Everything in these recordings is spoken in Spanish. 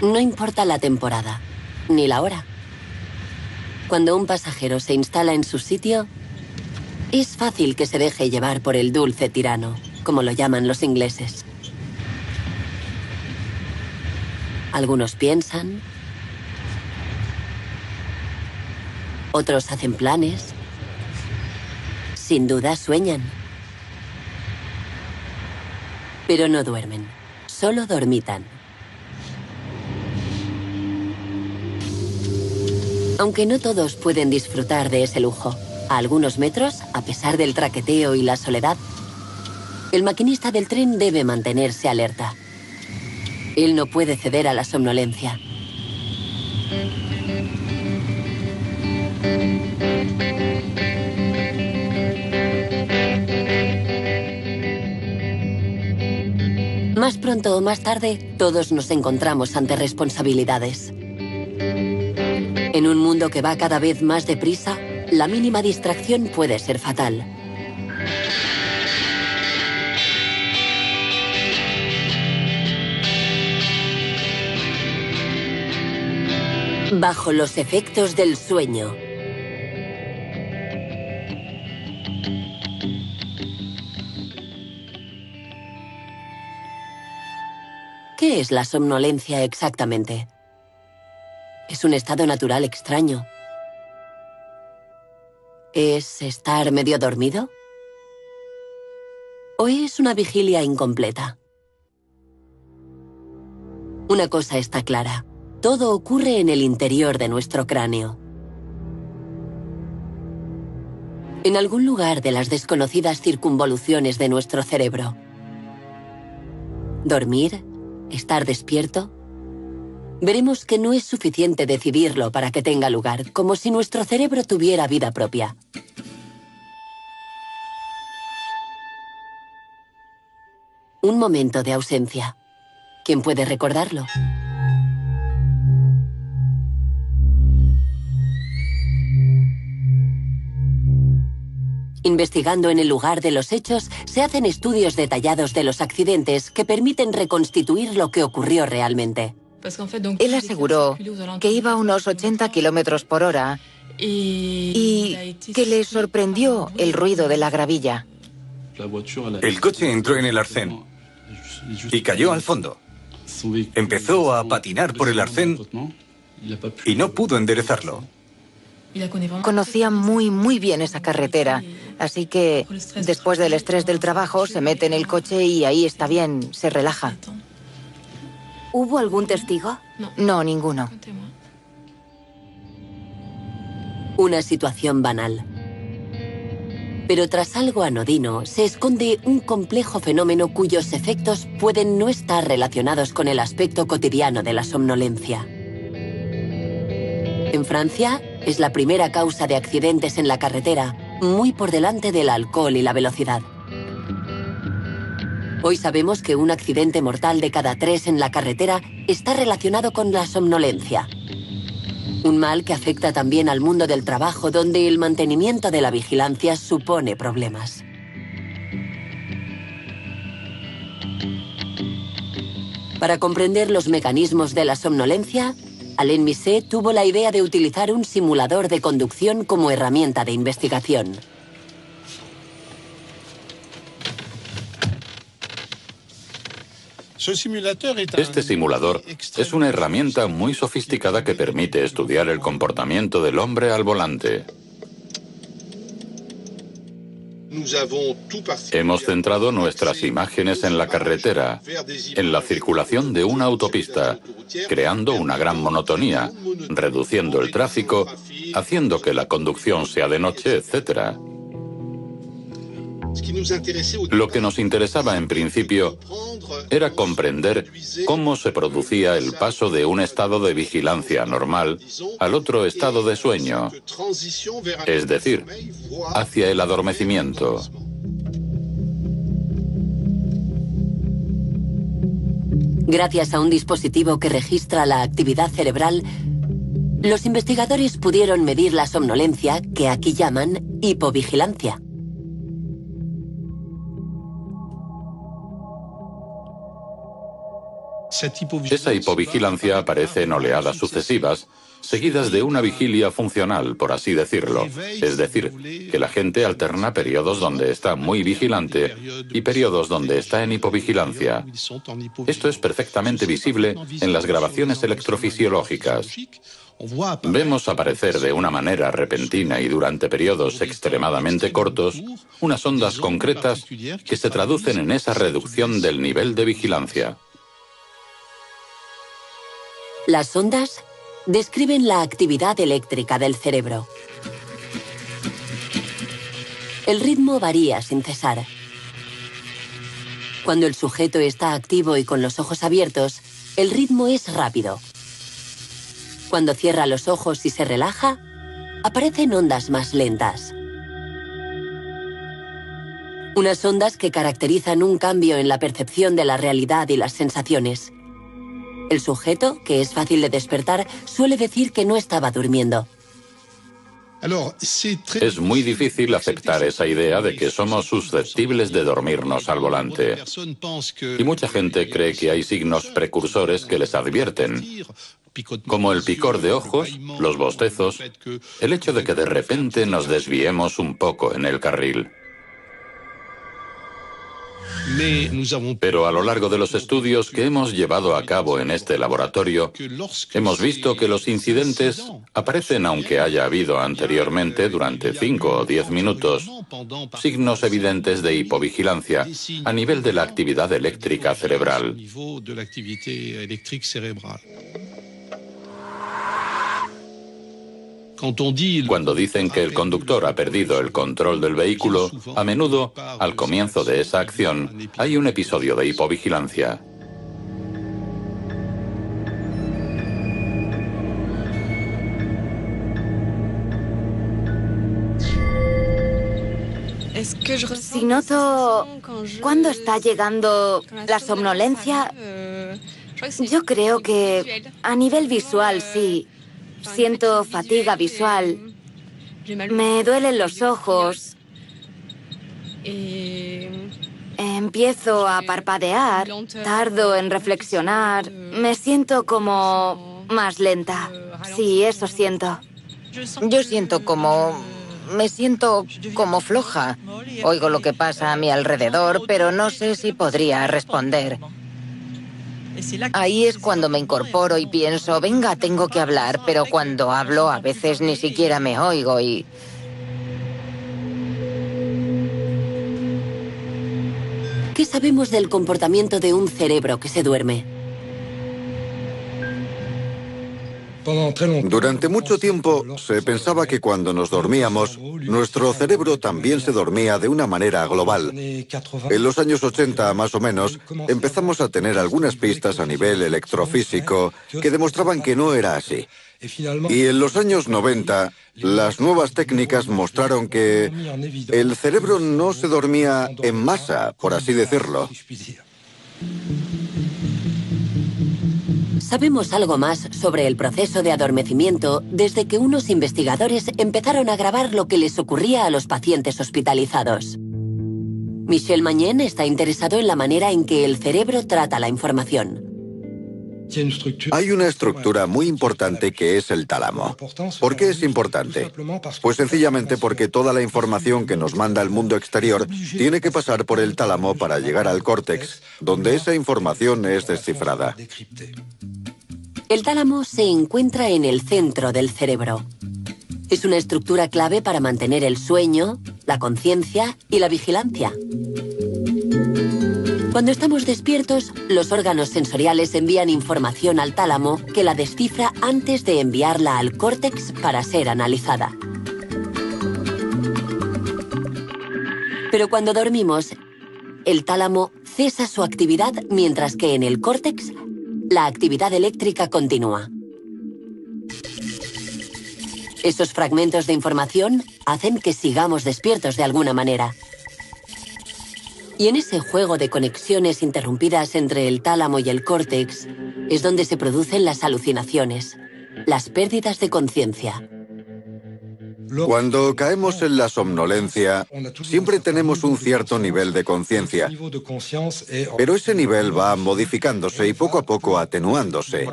No importa la temporada, ni la hora. Cuando un pasajero se instala en su sitio, es fácil que se deje llevar por el dulce tirano, como lo llaman los ingleses. Algunos piensan, otros hacen planes, sin duda sueñan. Pero no duermen, solo dormitan. Aunque no todos pueden disfrutar de ese lujo, a algunos metros, a pesar del traqueteo y la soledad, el maquinista del tren debe mantenerse alerta. Él no puede ceder a la somnolencia. Más pronto o más tarde, todos nos encontramos ante responsabilidades. En un mundo que va cada vez más deprisa, la mínima distracción puede ser fatal. Bajo los efectos del sueño. ¿Qué es la somnolencia exactamente? Es un estado natural extraño. ¿Es estar medio dormido? ¿O es una vigilia incompleta? Una cosa está clara. Todo ocurre en el interior de nuestro cráneo. En algún lugar de las desconocidas circunvoluciones de nuestro cerebro. Dormir, estar despierto. Veremos que no es suficiente decidirlo para que tenga lugar, como si nuestro cerebro tuviera vida propia. Un momento de ausencia. ¿Quién puede recordarlo? Investigando en el lugar de los hechos, se hacen estudios detallados de los accidentes que permiten reconstituir lo que ocurrió realmente. Él aseguró que iba a unos 80 kilómetros por hora y que le sorprendió el ruido de la gravilla. El coche entró en el arcén y cayó al fondo. Empezó a patinar por el arcén y no pudo enderezarlo. Conocía muy bien esa carretera, así que después del estrés del trabajo se mete en el coche y ahí está bien, se relaja. ¿Hubo algún testigo? No, ninguno. Una situación banal. Pero tras algo anodino se esconde un complejo fenómeno cuyos efectos pueden no estar relacionados con el aspecto cotidiano de la somnolencia. En Francia, es la primera causa de accidentes en la carretera, muy por delante del alcohol y la velocidad. Hoy sabemos que un accidente mortal de cada 3 en la carretera está relacionado con la somnolencia. Un mal que afecta también al mundo del trabajo, donde el mantenimiento de la vigilancia supone problemas. Para comprender los mecanismos de la somnolencia, Alain Misset tuvo la idea de utilizar un simulador de conducción como herramienta de investigación. Este simulador es una herramienta muy sofisticada que permite estudiar el comportamiento del hombre al volante. Hemos centrado nuestras imágenes en la carretera, en la circulación de una autopista, creando una gran monotonía, reduciendo el tráfico, haciendo que la conducción sea de noche, etc. Lo que nos interesaba en principio era comprender cómo se producía el paso de un estado de vigilancia normal al otro estado de sueño, es decir, hacia el adormecimiento. Gracias a un dispositivo que registra la actividad cerebral, los investigadores pudieron medir la somnolencia, que aquí llaman hipovigilancia. Esa hipovigilancia aparece en oleadas sucesivas, seguidas de una vigilia funcional, por así decirlo. Es decir, que la gente alterna periodos donde está muy vigilante y periodos donde está en hipovigilancia. Esto es perfectamente visible en las grabaciones electrofisiológicas. Vemos aparecer de una manera repentina y durante periodos extremadamente cortos unas ondas concretas que se traducen en esa reducción del nivel de vigilancia. Las ondas describen la actividad eléctrica del cerebro. El ritmo varía sin cesar. Cuando el sujeto está activo y con los ojos abiertos, el ritmo es rápido. Cuando cierra los ojos y se relaja, aparecen ondas más lentas. Unas ondas que caracterizan un cambio en la percepción de la realidad y las sensaciones. El sujeto, que es fácil de despertar, suele decir que no estaba durmiendo. Es muy difícil aceptar esa idea de que somos susceptibles de dormirnos al volante. Y mucha gente cree que hay signos precursores que les advierten, como el picor de ojos, los bostezos, el hecho de que de repente nos desviemos un poco en el carril. Pero a lo largo de los estudios que hemos llevado a cabo en este laboratorio, hemos visto que los incidentes aparecen aunque haya habido anteriormente, durante 5 o 10 minutos, signos evidentes de hipovigilancia a nivel de la actividad eléctrica cerebral. Cuando dicen que el conductor ha perdido el control del vehículo, a menudo, al comienzo de esa acción, hay un episodio de hipovigilancia. Si noto cuándo está llegando la somnolencia, yo creo que a nivel visual sí. Siento fatiga visual, me duelen los ojos, empiezo a parpadear, tardo en reflexionar, me siento como más lenta. Sí, eso siento. Yo siento como... me siento como floja. Oigo lo que pasa a mi alrededor, pero no sé si podría responder. Ahí es cuando me incorporo y pienso, venga, tengo que hablar, pero cuando hablo a veces ni siquiera me oigo y... ¿Qué sabemos del comportamiento de un cerebro que se duerme? Durante mucho tiempo se pensaba que cuando nos dormíamos, nuestro cerebro también se dormía de una manera global. En los años 80, más o menos, empezamos a tener algunas pistas a nivel electrofísico que demostraban que no era así. Y en los años 90, las nuevas técnicas mostraron que el cerebro no se dormía en masa, por así decirlo. Sabemos algo más sobre el proceso de adormecimiento desde que unos investigadores empezaron a grabar lo que les ocurría a los pacientes hospitalizados. Michel Magnin está interesado en la manera en que el cerebro trata la información. Hay una estructura muy importante que es el tálamo. ¿Por qué es importante? Pues sencillamente porque toda la información que nos manda el mundo exterior tiene que pasar por el tálamo para llegar al córtex, donde esa información es descifrada. El tálamo se encuentra en el centro del cerebro. Es una estructura clave para mantener el sueño, la conciencia y la vigilancia. Cuando estamos despiertos, los órganos sensoriales envían información al tálamo que la descifra antes de enviarla al córtex para ser analizada. Pero cuando dormimos, el tálamo cesa su actividad mientras que en el córtex la actividad eléctrica continúa. Esos fragmentos de información hacen que sigamos despiertos de alguna manera. Y en ese juego de conexiones interrumpidas entre el tálamo y el córtex es donde se producen las alucinaciones, las pérdidas de conciencia. Cuando caemos en la somnolencia, siempre tenemos un cierto nivel de conciencia, pero ese nivel va modificándose y poco a poco atenuándose.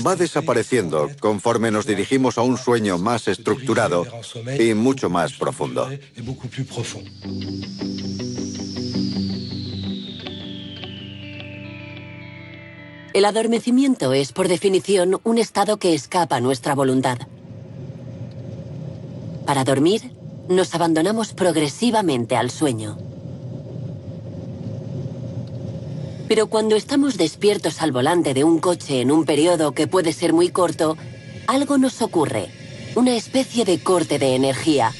Va desapareciendo conforme nos dirigimos a un sueño más estructurado y mucho más profundo. El adormecimiento es, por definición, un estado que escapa a nuestra voluntad. Para dormir, nos abandonamos progresivamente al sueño. Pero cuando estamos despiertos al volante de un coche en un periodo que puede ser muy corto, algo nos ocurre, una especie de corte de energía.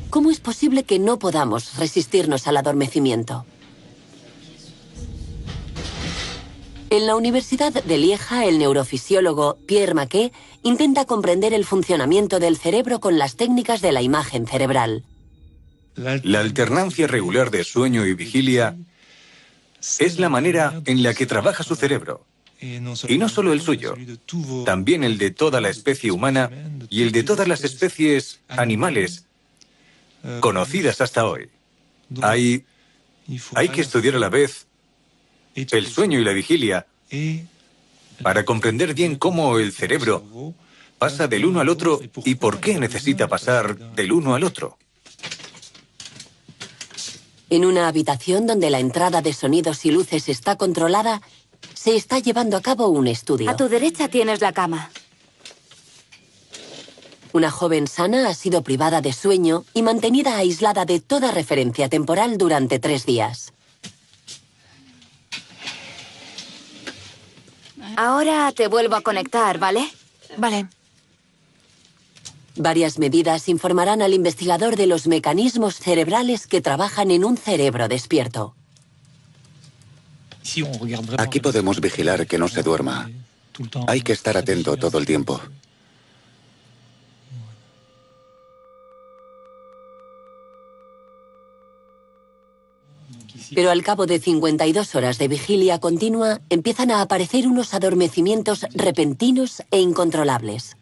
¿Cómo es posible que no podamos resistirnos al adormecimiento? En la Universidad de Lieja, el neurofisiólogo Pierre Maquet intenta comprender el funcionamiento del cerebro con las técnicas de la imagen cerebral. La alternancia regular de sueño y vigilia es la manera en la que trabaja su cerebro. Y no solo el suyo, también el de toda la especie humana y el de todas las especies animales conocidas hasta hoy. Hay que estudiar a la vez el sueño y la vigilia para comprender bien cómo el cerebro pasa del uno al otro y por qué necesita pasar del uno al otro. En una habitación donde la entrada de sonidos y luces está controlada, se está llevando a cabo un estudio. A tu derecha tienes la cama. Una joven sana ha sido privada de sueño y mantenida aislada de toda referencia temporal durante 3 días. Ahora te vuelvo a conectar, ¿vale? Vale. Varias medidas informarán al investigador de los mecanismos cerebrales que trabajan en un cerebro despierto. Aquí podemos vigilar que no se duerma. Hay que estar atento todo el tiempo. Pero al cabo de 52 horas de vigilia continua, empiezan a aparecer unos adormecimientos repentinos e incontrolables.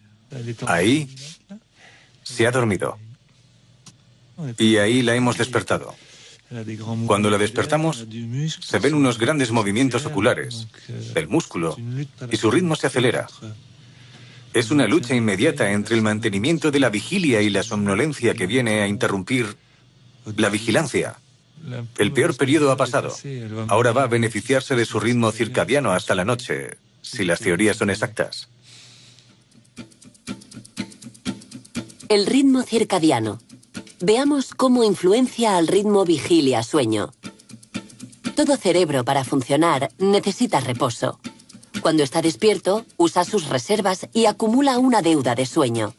Ahí se ha dormido. Y ahí la hemos despertado. Cuando la despertamos, se ven unos grandes movimientos oculares del músculo y su ritmo se acelera. Es una lucha inmediata entre el mantenimiento de la vigilia y la somnolencia que viene a interrumpir la vigilancia. El peor periodo ha pasado. Ahora va a beneficiarse de su ritmo circadiano hasta la noche, si las teorías son exactas. El ritmo circadiano. Veamos cómo influencia al ritmo vigilia-sueño. Todo cerebro, para funcionar, necesita reposo. Cuando está despierto, usa sus reservas y acumula una deuda de sueño.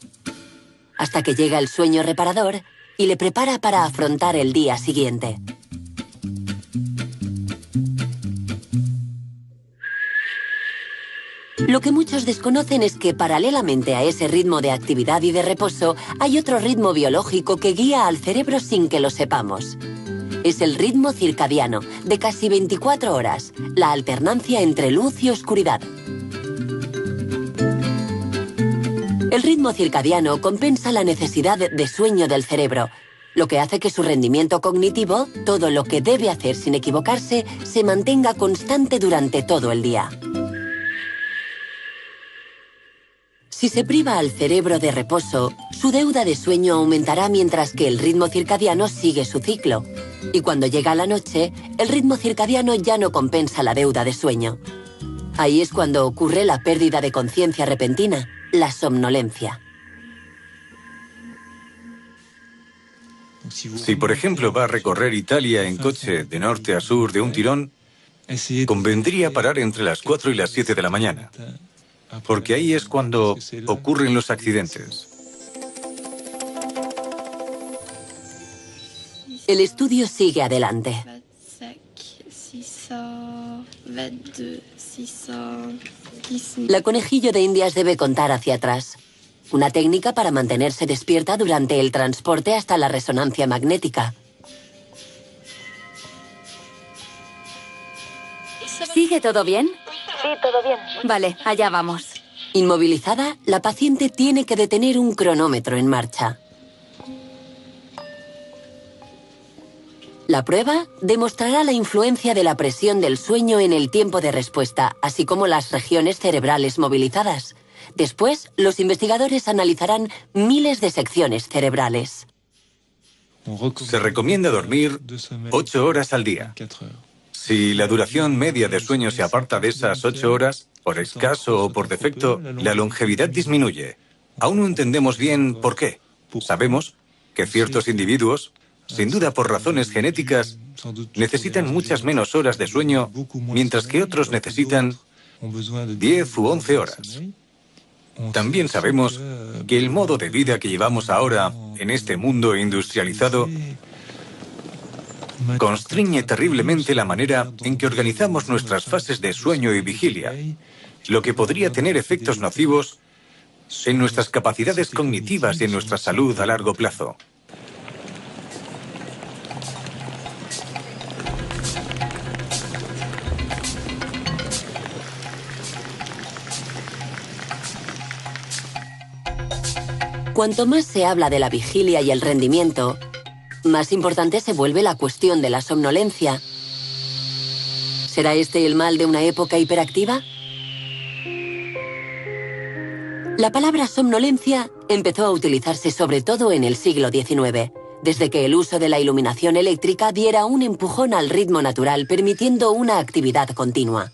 Hasta que llega el sueño reparador y le prepara para afrontar el día siguiente. Lo que muchos desconocen es que paralelamente a ese ritmo de actividad y de reposo, hay otro ritmo biológico que guía al cerebro sin que lo sepamos. Es el ritmo circadiano, de casi 24 horas, la alternancia entre luz y oscuridad. El ritmo circadiano compensa la necesidad de sueño del cerebro, lo que hace que su rendimiento cognitivo, todo lo que debe hacer sin equivocarse, se mantenga constante durante todo el día. Si se priva al cerebro de reposo, su deuda de sueño aumentará mientras que el ritmo circadiano sigue su ciclo. Y cuando llega la noche, el ritmo circadiano ya no compensa la deuda de sueño. Ahí es cuando ocurre la pérdida de conciencia repentina, la somnolencia. Si, por ejemplo, va a recorrer Italia en coche de norte a sur de un tirón, convendría parar entre las 4 y las 7 de la mañana, porque ahí es cuando ocurren los accidentes. El estudio sigue adelante. La conejillo de Indias debe contar hacia atrás. Una técnica para mantenerse despierta durante el transporte hasta la resonancia magnética. ¿Sigue todo bien? Sí, todo bien. Vale, allá vamos. Inmovilizada, la paciente tiene que detener un cronómetro en marcha. La prueba demostrará la influencia de la presión del sueño en el tiempo de respuesta, así como las regiones cerebrales movilizadas. Después, los investigadores analizarán miles de secciones cerebrales. Se recomienda dormir 8 horas al día. Si la duración media de sueño se aparta de esas 8 horas, por escaso o por defecto, la longevidad disminuye. Aún no entendemos bien por qué. Sabemos que ciertos individuos, sin duda por razones genéticas, necesitan muchas menos horas de sueño, mientras que otros necesitan 10 u 11 horas. También sabemos que el modo de vida que llevamos ahora en este mundo industrializado constriñe terriblemente la manera en que organizamos nuestras fases de sueño y vigilia, lo que podría tener efectos nocivos en nuestras capacidades cognitivas y en nuestra salud a largo plazo. Cuanto más se habla de la vigilia y el rendimiento, más importante se vuelve la cuestión de la somnolencia. ¿Será este el mal de una época hiperactiva? La palabra somnolencia empezó a utilizarse sobre todo en el siglo XIX, desde que el uso de la iluminación eléctrica diera un empujón al ritmo natural, permitiendo una actividad continua.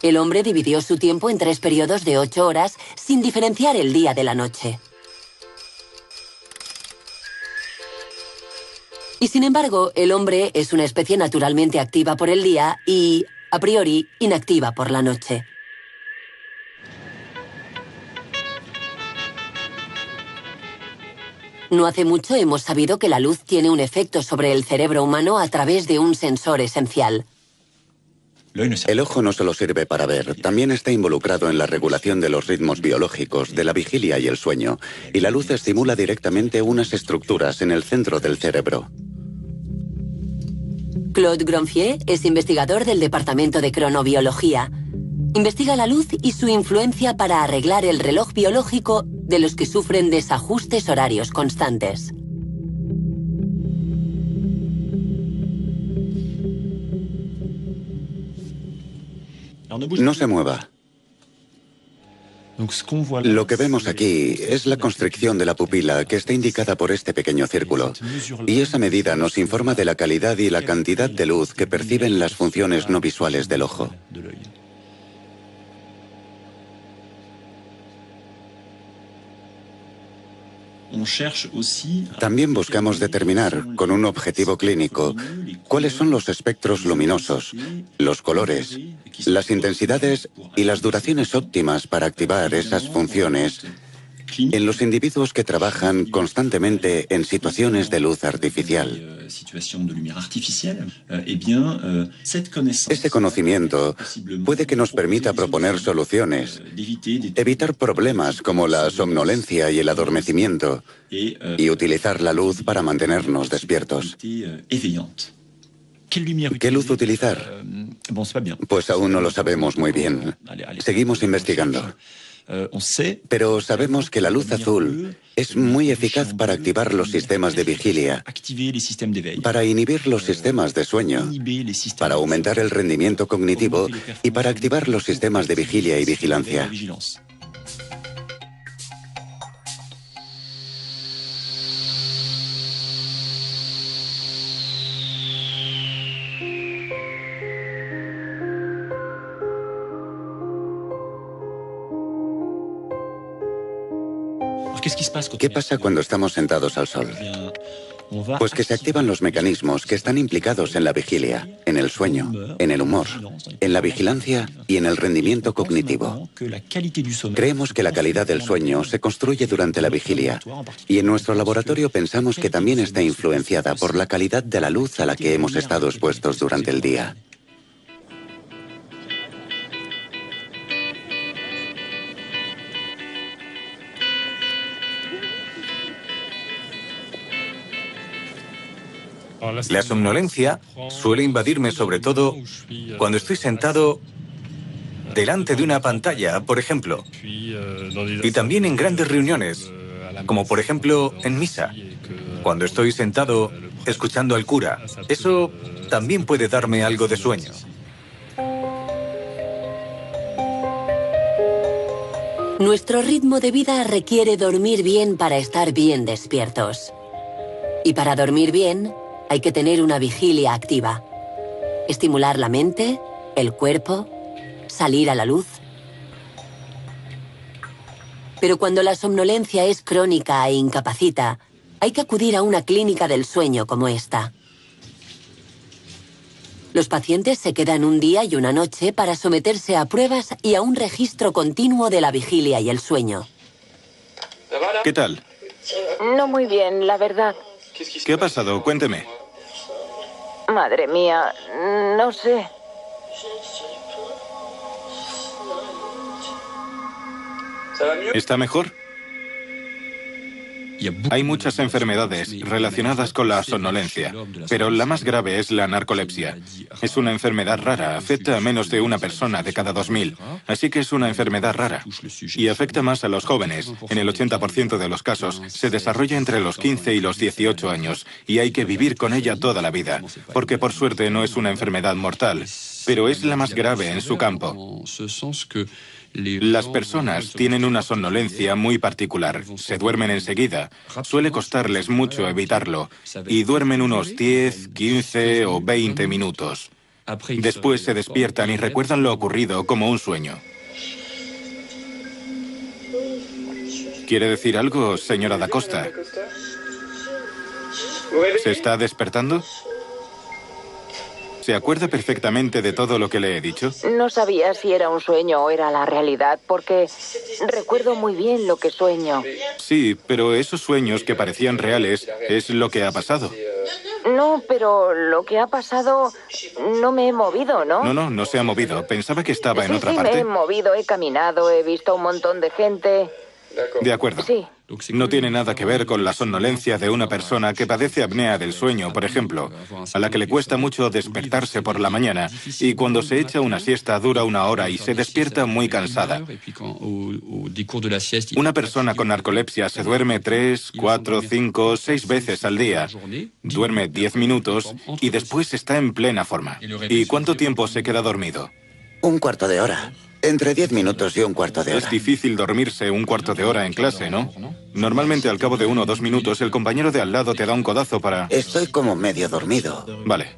El hombre dividió su tiempo en 3 periodos de 8 horas, sin diferenciar el día de la noche. Y sin embargo, el hombre es una especie naturalmente activa por el día y, a priori, inactiva por la noche. No hace mucho hemos sabido que la luz tiene un efecto sobre el cerebro humano a través de un sensor esencial. El ojo no solo sirve para ver, también está involucrado en la regulación de los ritmos biológicos, de la vigilia y el sueño, y la luz estimula directamente unas estructuras en el centro del cerebro. Claude Gronfier es investigador del Departamento de Cronobiología. Investiga la luz y su influencia para arreglar el reloj biológico de los que sufren desajustes horarios constantes. No se mueva. Lo que vemos aquí es la constricción de la pupila que está indicada por este pequeño círculo. Y esa medida nos informa de la calidad y la cantidad de luz que perciben las funciones no visuales del ojo. También buscamos determinar, con un objetivo clínico, cuáles son los espectros luminosos, los colores, las intensidades y las duraciones óptimas para activar esas funciones en los individuos que trabajan constantemente en situaciones de luz artificial. Este conocimiento puede que nos permita proponer soluciones, evitar problemas como la somnolencia y el adormecimiento, y utilizar la luz para mantenernos despiertos. ¿Qué luz utilizar? Pues aún no lo sabemos muy bien. Seguimos investigando. Pero sabemos que la luz azul es muy eficaz para activar los sistemas de vigilia, para inhibir los sistemas de sueño, para aumentar el rendimiento cognitivo y para activar los sistemas de vigilia y vigilancia. ¿Qué pasa cuando estamos sentados al sol? Pues que se activan los mecanismos que están implicados en la vigilia, en el sueño, en el humor, en la vigilancia y en el rendimiento cognitivo. Creemos que la calidad del sueño se construye durante la vigilia y en nuestro laboratorio pensamos que también está influenciada por la calidad de la luz a la que hemos estado expuestos durante el día. La somnolencia suele invadirme sobre todo cuando estoy sentado delante de una pantalla, por ejemplo. Y también en grandes reuniones, como por ejemplo en misa, cuando estoy sentado escuchando al cura. Eso también puede darme algo de sueño. Nuestro ritmo de vida requiere dormir bien para estar bien despiertos. Y para dormir bien, hay que tener una vigilia activa. Estimular la mente, el cuerpo, salir a la luz. Pero cuando la somnolencia es crónica e incapacita, hay que acudir a una clínica del sueño como esta. Los pacientes se quedan un día y una noche para someterse a pruebas y a un registro continuo de la vigilia y el sueño. ¿Qué tal? No muy bien, la verdad. ¿Qué ha pasado? Cuénteme. Madre mía, no sé. ¿Está mejor? Hay muchas enfermedades relacionadas con la somnolencia, pero la más grave es la narcolepsia. Es una enfermedad rara, afecta a menos de una persona de cada 2000, así que es una enfermedad rara. Y afecta más a los jóvenes. En el 80% de los casos se desarrolla entre los 15 y los 18 años, y hay que vivir con ella toda la vida, porque por suerte no es una enfermedad mortal, pero es la más grave en su campo. Las personas tienen una somnolencia muy particular. Se duermen enseguida. Suele costarles mucho evitarlo. Y duermen unos 10, 15 o 20 minutos. Después se despiertan y recuerdan lo ocurrido como un sueño. ¿Quiere decir algo, señora Da Costa? ¿Se está despertando? ¿Se acuerda perfectamente de todo lo que le he dicho? No sabía si era un sueño o era la realidad, porque recuerdo muy bien lo que sueño. Sí, pero esos sueños que parecían reales es lo que ha pasado. No, pero lo que ha pasado no me he movido, ¿no? No se ha movido. Pensaba que estaba en Sí, otra sí, parte. me he movido, he caminado, he visto un montón de gente. De acuerdo. Sí. No tiene nada que ver con la somnolencia de una persona que padece apnea del sueño, por ejemplo, a la que le cuesta mucho despertarse por la mañana y cuando se echa una siesta dura 1 hora y se despierta muy cansada. Una persona con narcolepsia se duerme 3, 4, 5, 6 veces al día. Duerme 10 minutos y después está en plena forma. ¿Y cuánto tiempo se queda dormido? Un cuarto de hora. Entre 10 minutos y un cuarto de hora. Es difícil dormirse un cuarto de hora en clase, ¿no? Normalmente al cabo de 1 o 2 minutos el compañero de al lado te da un codazo para... Estoy como medio dormido. Vale.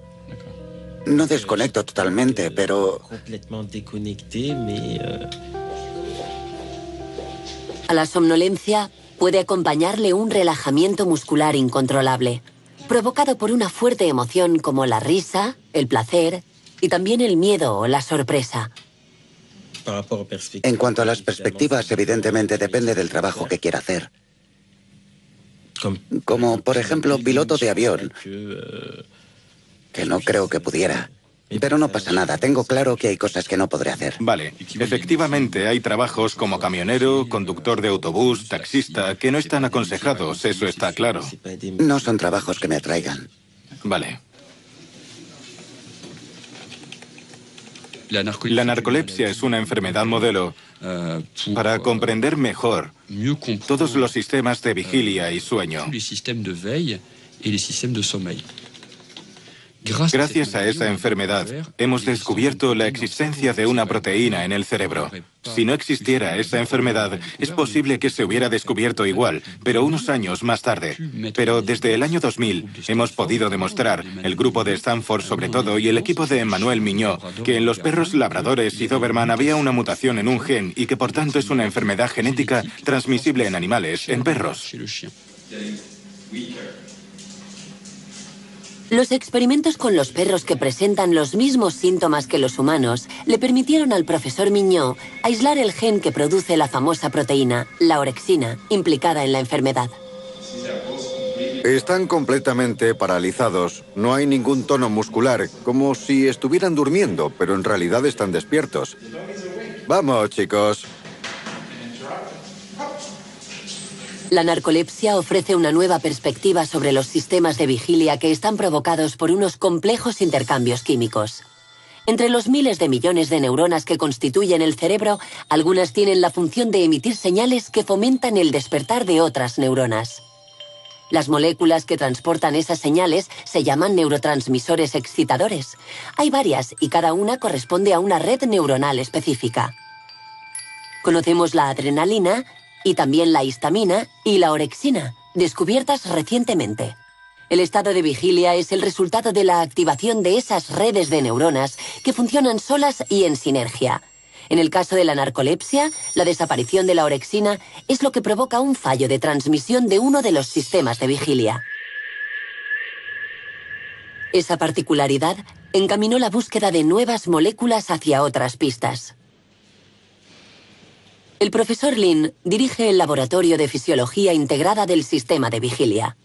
No desconecto totalmente, pero... A la somnolencia puede acompañarle un relajamiento muscular incontrolable, provocado por una fuerte emoción como la risa, el placer y también el miedo o la sorpresa. En cuanto a las perspectivas, evidentemente depende del trabajo que quiera hacer. Como, por ejemplo, piloto de avión, que no creo que pudiera. Pero no pasa nada, tengo claro que hay cosas que no podré hacer. Vale, efectivamente hay trabajos como camionero, conductor de autobús, taxista, que no están aconsejados, eso está claro. No son trabajos que me atraigan. Vale. La narcolepsia es una enfermedad modelo para comprender mejor todos los sistemas de vigilia y sueño. Gracias a esa enfermedad, hemos descubierto la existencia de una proteína en el cerebro. Si no existiera esa enfermedad, es posible que se hubiera descubierto igual, pero unos años más tarde. Pero desde el año 2000 hemos podido demostrar, el grupo de Stanford sobre todo y el equipo de Emmanuel Mignot, que en los perros labradores y Doberman había una mutación en un gen y que por tanto es una enfermedad genética transmisible en animales, en perros. Los experimentos con los perros que presentan los mismos síntomas que los humanos le permitieron al profesor Mignot aislar el gen que produce la famosa proteína, la orexina, implicada en la enfermedad. Están completamente paralizados. No hay ningún tono muscular, como si estuvieran durmiendo, pero en realidad están despiertos. Vamos, chicos. La narcolepsia ofrece una nueva perspectiva sobre los sistemas de vigilia que están provocados por unos complejos intercambios químicos. Entre los miles de millones de neuronas que constituyen el cerebro, algunas tienen la función de emitir señales que fomentan el despertar de otras neuronas. Las moléculas que transportan esas señales se llaman neurotransmisores excitadores. Hay varias y cada una corresponde a una red neuronal específica. Conocemos la adrenalina y también la histamina y la orexina, descubiertas recientemente. El estado de vigilia es el resultado de la activación de esas redes de neuronas que funcionan solas y en sinergia. En el caso de la narcolepsia, la desaparición de la orexina es lo que provoca un fallo de transmisión de uno de los sistemas de vigilia. Esa particularidad encaminó la búsqueda de nuevas moléculas hacia otras pistas. El profesor Lin dirige el Laboratorio de Fisiología Integrada del Sistema de Vigilia.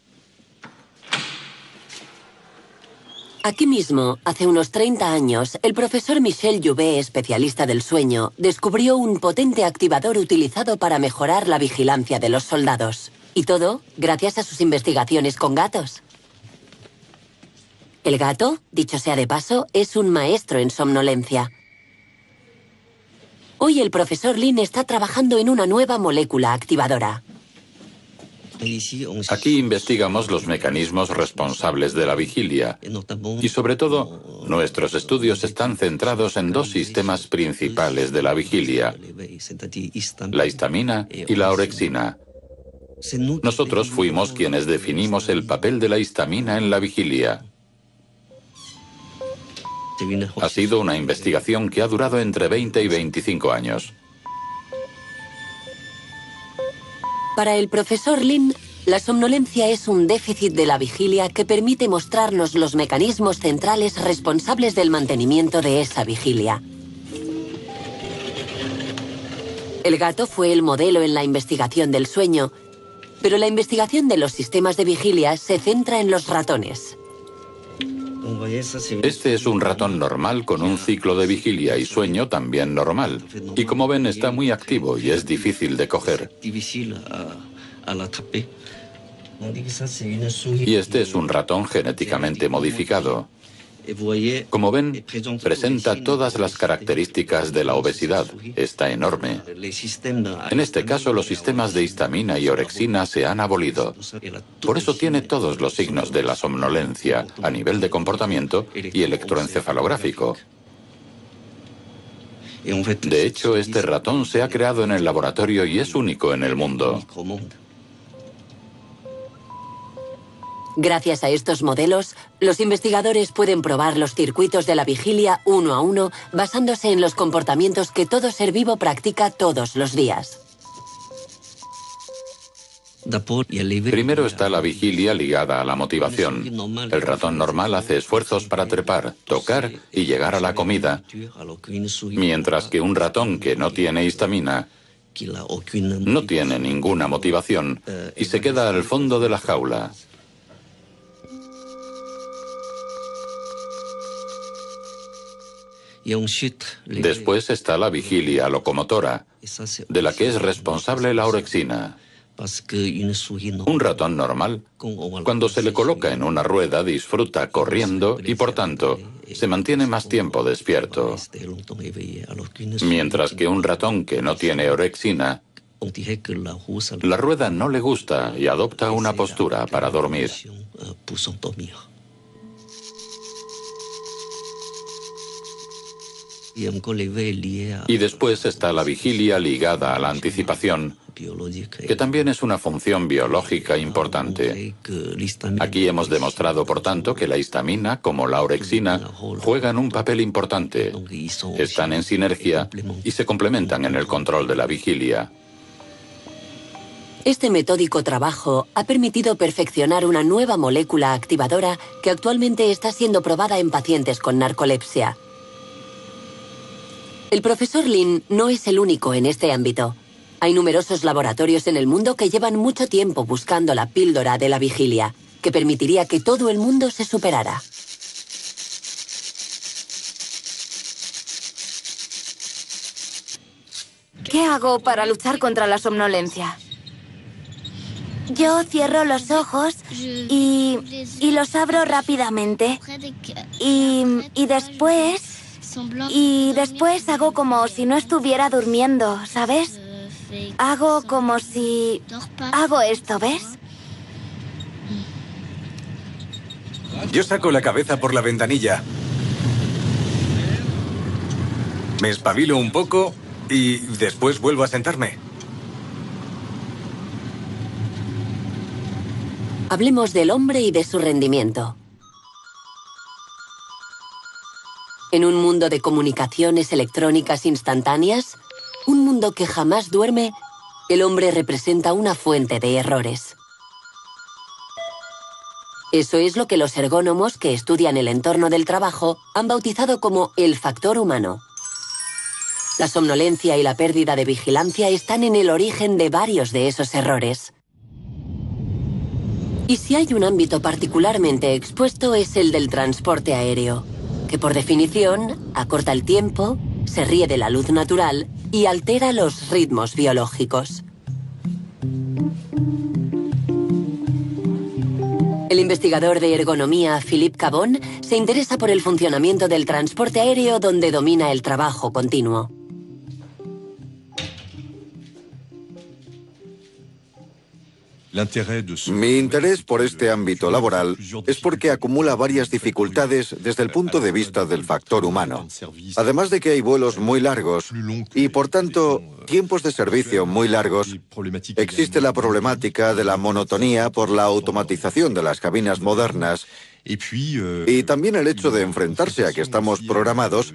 Aquí mismo, hace unos 30 años, el profesor Michel Jouvet, especialista del sueño, descubrió un potente activador utilizado para mejorar la vigilancia de los soldados. Y todo gracias a sus investigaciones con gatos. El gato, dicho sea de paso, es un maestro en somnolencia. Hoy el profesor Lin está trabajando en una nueva molécula activadora. Aquí investigamos los mecanismos responsables de la vigilia y, sobre todo, nuestros estudios están centrados en dos sistemas principales de la vigilia, la histamina y la orexina. Nosotros fuimos quienes definimos el papel de la histamina en la vigilia. Ha sido una investigación que ha durado entre 20 y 25 años. Para el profesor Lin, la somnolencia es un déficit de la vigilia que permite mostrarnos los mecanismos centrales responsables del mantenimiento de esa vigilia. El gato fue el modelo en la investigación del sueño, pero la investigación de los sistemas de vigilia se centra en los ratones. Este es un ratón normal con un ciclo de vigilia y sueño también normal. Y como ven, está muy activo y es difícil de coger. Y este es un ratón genéticamente modificado. Como ven, presenta todas las características de la obesidad. Está enorme. En este caso, los sistemas de histamina y orexina se han abolido. Por eso tiene todos los signos de la somnolencia a nivel de comportamiento y electroencefalográfico. De hecho, este ratón se ha creado en el laboratorio y es único en el mundo. Gracias a estos modelos, los investigadores pueden probar los circuitos de la vigilia uno a uno basándose en los comportamientos que todo ser vivo practica todos los días. Primero está la vigilia ligada a la motivación. El ratón normal hace esfuerzos para trepar, tocar y llegar a la comida, mientras que un ratón que no tiene histamina no tiene ninguna motivación y se queda al fondo de la jaula. Después está la vigilia locomotora, de la que es responsable la orexina. Un ratón normal, cuando se le coloca en una rueda, disfruta corriendo y, por tanto, se mantiene más tiempo despierto. Mientras que un ratón que no tiene orexina, la rueda no le gusta y adopta una postura para dormir. Y después está la vigilia ligada a la anticipación, que también es una función biológica importante. Aquí hemos demostrado, por tanto, que la histamina, como la orexina, juegan un papel importante. Están en sinergia y se complementan en el control de la vigilia. Este metódico trabajo ha permitido perfeccionar una nueva molécula activadora que actualmente está siendo probada en pacientes con narcolepsia. El profesor Lin no es el único en este ámbito. Hay numerosos laboratorios en el mundo que llevan mucho tiempo buscando la píldora de la vigilia, que permitiría que todo el mundo se superara. ¿Qué hago para luchar contra la somnolencia? Yo cierro los ojos y los abro rápidamente. Y después Y después hago como si no estuviera durmiendo, ¿sabes? Hago como si... Hago esto, ¿ves? Yo saco la cabeza por la ventanilla. Me espabilo un poco y después vuelvo a sentarme. Hablemos del hombre y de su rendimiento. En un mundo de comunicaciones electrónicas instantáneas, un mundo que jamás duerme, el hombre representa una fuente de errores. Eso es lo que los ergónomos que estudian el entorno del trabajo han bautizado como el factor humano. La somnolencia y la pérdida de vigilancia están en el origen de varios de esos errores. Y si hay un ámbito particularmente expuesto es el del transporte aéreo, que por definición acorta el tiempo, se ríe de la luz natural y altera los ritmos biológicos. El investigador de ergonomía Philippe Cabon se interesa por el funcionamiento del transporte aéreo donde domina el trabajo continuo. Mi interés por este ámbito laboral es porque acumula varias dificultades desde el punto de vista del factor humano. Además de que hay vuelos muy largos y, por tanto, tiempos de servicio muy largos, existe la problemática de la monotonía por la automatización de las cabinas modernas y también el hecho de enfrentarse a que estamos programados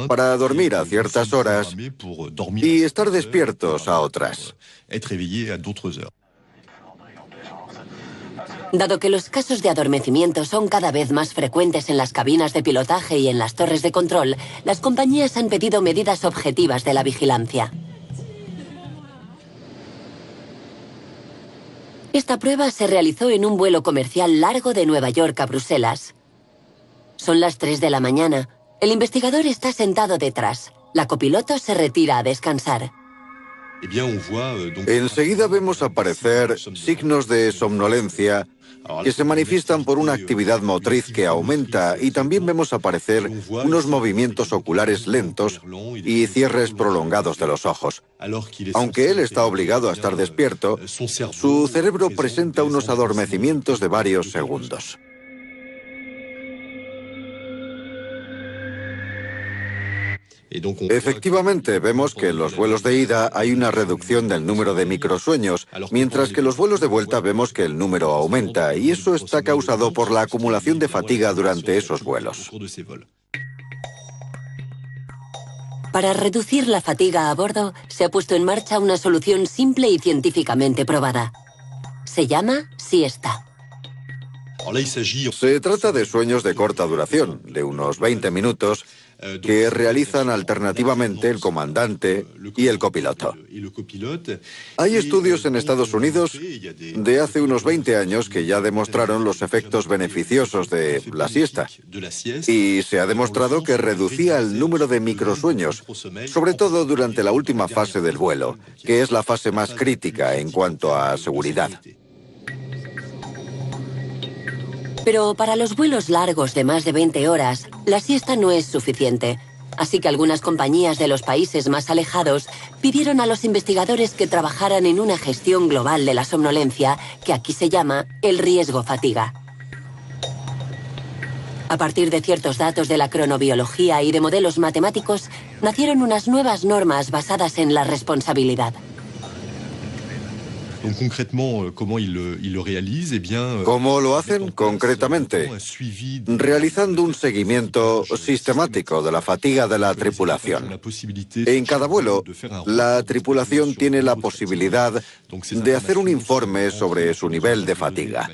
para dormir a ciertas horas y estar despiertos a otras. Dado que los casos de adormecimiento son cada vez más frecuentes en las cabinas de pilotaje y en las torres de control, las compañías han pedido medidas objetivas de la vigilancia. Esta prueba se realizó en un vuelo comercial largo de Nueva York a Bruselas. Son las 3 de la mañana. El investigador está sentado detrás. La copiloto se retira a descansar. Enseguida vemos aparecer signos de somnolencia que se manifiestan por una actividad motriz que aumenta y también vemos aparecer unos movimientos oculares lentos y cierres prolongados de los ojos. Aunque él está obligado a estar despierto, su cerebro presenta unos adormecimientos de varios segundos. Efectivamente, vemos que en los vuelos de ida hay una reducción del número de microsueños, mientras que en los vuelos de vuelta vemos que el número aumenta, y eso está causado por la acumulación de fatiga durante esos vuelos. Para reducir la fatiga a bordo, se ha puesto en marcha una solución simple y científicamente probada. Se llama siesta. Se trata de sueños de corta duración, de unos 20 minutos, que realizan alternativamente el comandante y el copiloto. Hay estudios en Estados Unidos de hace unos 20 años que ya demostraron los efectos beneficiosos de la siesta. Y se ha demostrado que reducía el número de microsueños, sobre todo durante la última fase del vuelo, que es la fase más crítica en cuanto a seguridad. Pero para los vuelos largos de más de 20 horas, la siesta no es suficiente. Así que algunas compañías de los países más alejados pidieron a los investigadores que trabajaran en una gestión global de la somnolencia, que aquí se llama el riesgo-fatiga. A partir de ciertos datos de la cronobiología y de modelos matemáticos, nacieron unas nuevas normas basadas en la responsabilidad. ¿Cómo lo hacen concretamente? Realizando un seguimiento sistemático de la fatiga de la tripulación. En cada vuelo, la tripulación tiene la posibilidad de hacer un informe sobre su nivel de fatiga.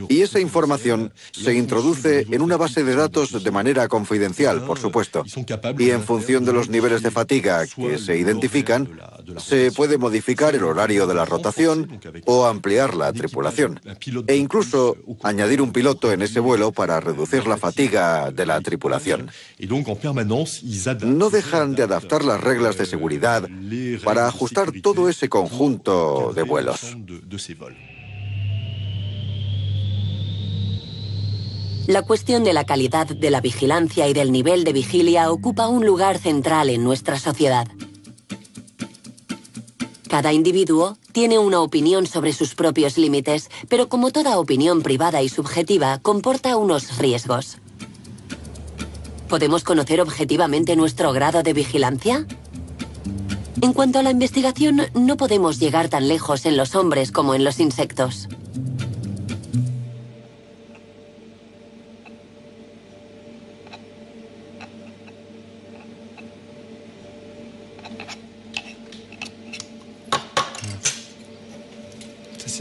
Y esa información se introduce en una base de datos de manera confidencial, por supuesto. Y en función de los niveles de fatiga que se identifican, se puede modificar el horario de la rotación o ampliar la tripulación, e incluso añadir un piloto en ese vuelo para reducir la fatiga de la tripulación. No dejan de adaptar las reglas de seguridad para ajustar todo ese conjunto de vuelos. La cuestión de la calidad de la vigilancia y del nivel de vigilia ocupa un lugar central en nuestra sociedad. Cada individuo tiene una opinión sobre sus propios límites, pero como toda opinión privada y subjetiva, comporta unos riesgos. ¿Podemos conocer objetivamente nuestro grado de vigilancia? En cuanto a la investigación, no podemos llegar tan lejos en los hombres como en los insectos.